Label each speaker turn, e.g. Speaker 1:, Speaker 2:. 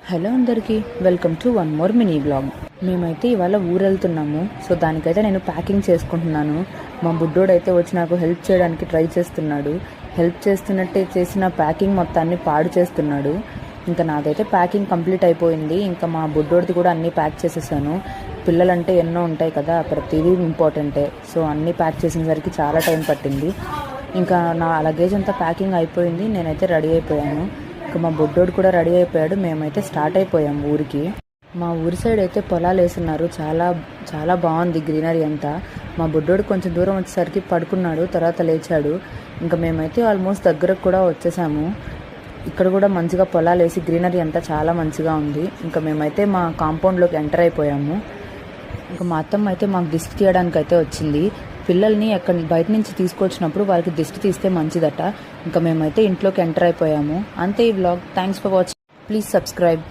Speaker 1: Hello అందరికీ, welcome to one more mini blog. మేమైతే ఇవాళ ఊరు వెళ్తున్నాము. సో దానికైతే నేను ప్యాకింగ్ చేసుకుంటున్నాను. మా బుడ్డోడైతే వచ్చి నాకు హెల్ప్ చేయడానికి ట్రై చేస్తున్నాడు. హెల్ప్ చేస్తున్నట్టే చేసిన ప్యాకింగ్ మొత్తాన్ని పాడు చేస్తున్నాడు. ఇంకా నాదైతే ప్యాకింగ్ కంప్లీట్ అయిపోయింది. ఇంకా మా బుడ్డోడిది కూడా అన్నీ ప్యాక్ చేసేసాను. పిల్లలంటే ఎన్నో ఉంటాయి కదా, ప్రతిదీ ఇంపార్టెంటే. సో అన్నీ ప్యాక్ చేసేసరికి చాలా టైం పట్టింది. ఇంకా నా లగేజ్ అంతా ప్యాకింగ్ అయిపోయింది. నేనైతే రెడీ అయిపోయాను. ఇంకా మా బుడ్డోడు కూడా రెడీ అయిపోయాడు. మేమైతే స్టార్ట్ అయిపోయాం ఊరికి. మా ఊరి సైడ్ అయితే పొలాలు వేస్తున్నారు. చాలా చాలా బాగుంది గ్రీనరీ అంతా. మా బుడ్డోడు కొంచెం దూరం వచ్చేసరికి పడుకున్నాడు, తర్వాత లేచాడు. ఇంకా మేమైతే ఆల్మోస్ట్ దగ్గరకు కూడా వచ్చేసాము. ఇక్కడ కూడా మంచిగా పొలాలు వేసి గ్రీనరీ అంతా చాలా మంచిగా ఉంది. ఇంకా మేమైతే మా కాంపౌండ్లోకి ఎంటర్ అయిపోయాము. ఇంకా మా అత్తమ్మ అయితే మాకు దిష్టి తీయడానికి అయితే వచ్చింది. పిల్లల్ని బయట నుంచి తీసుకొచ్చినప్పుడు వాళ్ళకి దిష్టి తీస్తే మంచిదట. ఇంకా మేమైతే ఇంట్లోకి ఎంటర్ అయిపోయాము. అంతే ఈ vlog. Thanks for watching. Please subscribe.